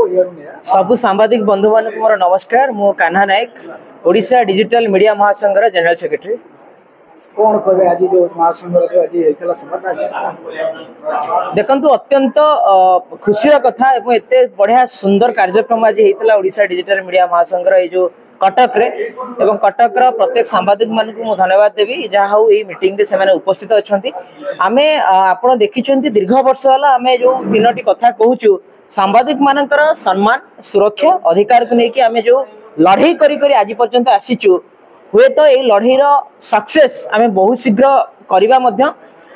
सबु सांबादिक बंधु मान मोर नमस्कार। मु कान्हा नायक, ओडिशा डिजिटल मीडिया महासंघर जनरल सेक्रेटरी। कौन कहे आज जो महासंघ जो आज होइतला समाधान देखंतु अत्यंत खुशी कथा एवं एते बढ़िया सुंदर कार्यक्रम आज होइतला ओडिशा डिजिटल मीडिया महासंघर ए जो कटक रे एवं कटक रो प्रत्येक सांबादिक मान को मु धन्यवाद देबी जहा हो ए मीटिंग रे सेमाने उपस्थित अछंती। आमे आपण देखिचंती दीर्घ वर्ष होला आमे जो तीनोटी कथा कहूचु सांबादिक मानकर सम्मान सुरक्षा अधिकार को लेकिन आमे जो लड़ाई करी करी आज पर्यंत आसीचु हुए तो ये लड़ाई सक्सेस आमे बहुत शीघ्र करबा मध्य।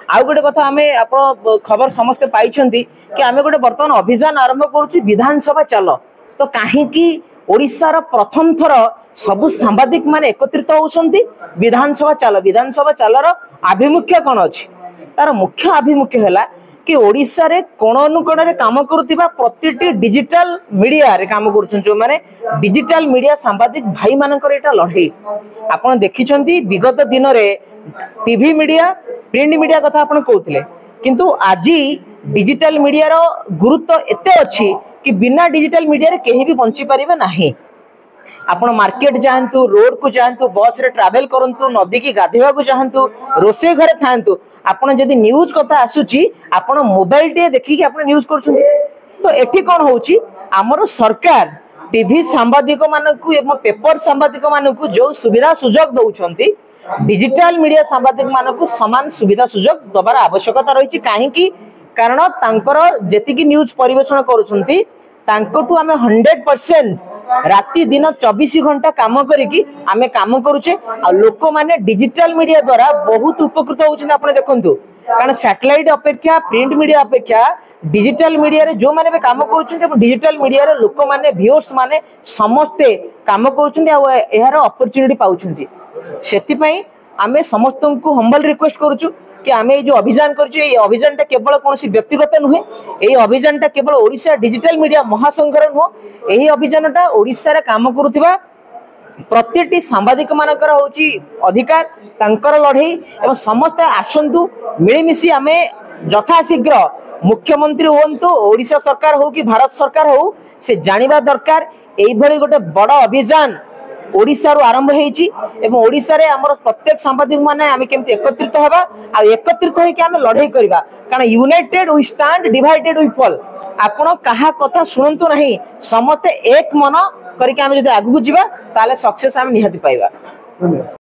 आउ गोटे कथा आमे आपण खबर समस्त पाइछंती कि आमे गोटे वर्तमान अभियान आरंभ करूची विधानसभा चलो तो काहे कि ओडिसा रो प्रथम थर सबु सांबादिक माने एकत्रित होउछंती विधानसभा चाल रो आभिमुख्य कोन अछि तार मुख्य आभिमुख्य हैला कि ओडिसा रे कोण अनुकोण रे काम करूतिबा प्रतिटी डिजिटल मीडिया रे काम करूछन जो माने डिजिटल मीडिया सांबादिक भाई मानकर एटा लढई आपण देखिछंती विगत दिन रे टीवी मीडिया प्रिंट मीडिया कथा आपण कहउतले किंतु आजी डिजिटल मीडिया रो गुरुत्व एते अछि कि बिना डिजिटल मीडिया रे केही भी बंची परिबे नाही। आपण मार्केट जाहंतु, रोड को जाहंतु, बस रे ट्रैवल करंतु, नदी की गाधेवा को जाहंतु, रोसे घरे थांतु, आपण जदी न्यूज कथा आसुची आपण मोबाइल टे देखि कि आपण न्यूज करछुंती तो एठी कोन होउची हमरो सरकार टीवी सांबादिक मानकु एवं पेपर सांबादिक मानकु जो सुविधा सुजोग दउछंती डिजिटल मीडिया सांबादिक मानकु समान सुविधा सुजोग दबार आवश्यकता रहिची काहे कि कारण तांकर जेति की न्यूज परिवेषण करूछंती तांकोटु आमे 100% राति दिन 24 घंटा काम करिकी आमे काम करूचे आ लोक माने डिजिटल मीडिया द्वारा बहुत उपकृत होउछन। आपण देखंतु कारण सैटेलाइट अपेक्षा प्रिंट मीडिया अपेक्षा डिजिटल मीडिया रे जो माने काम करूछन डिजिटल मीडिया रे लोक माने व्यूअर्स माने समस्ते काम करूछन आ एहार अपॉर्चुनिटी पाउछंती। सेति पई आमे समस्त को हम्बल रिक्वेस्ट करूछु कि आमे जो अभियान करछु ए अभियानटा केवल कोनसी व्यक्तिगत नुहे ए अभियानटा केवल ओडिशा डिजिटल मीडिया महासंघर नुह एही अभियानटा ओडिशा रे काम करूथिबा प्रत्येकटी सांबादिक मानकर होची अधिकार तांकर लढई एवं समस्त आसंतु मिलिमिसी आमे यथाशीघ्र मुख्यमंत्री होंतु ओडिशा सरकार हो कि भारत सरकार हो से जानिबा दरकार एई भली गोटे बड़ अभियान ओडिसा रो आरंभ हेची एवं ओडिसा रे हमर प्रत्येक सांबादिक माने आमे केमति एकत्रित होबा आ एकत्रित होई कि आमे लढई करबा कारण united we stand divided we fall. आपण कहा कथा सुनंतु नहीं समते एक मन करिके आमे जदि आगु जिबा ताले सक्सेस आमे निहाती पाइबा।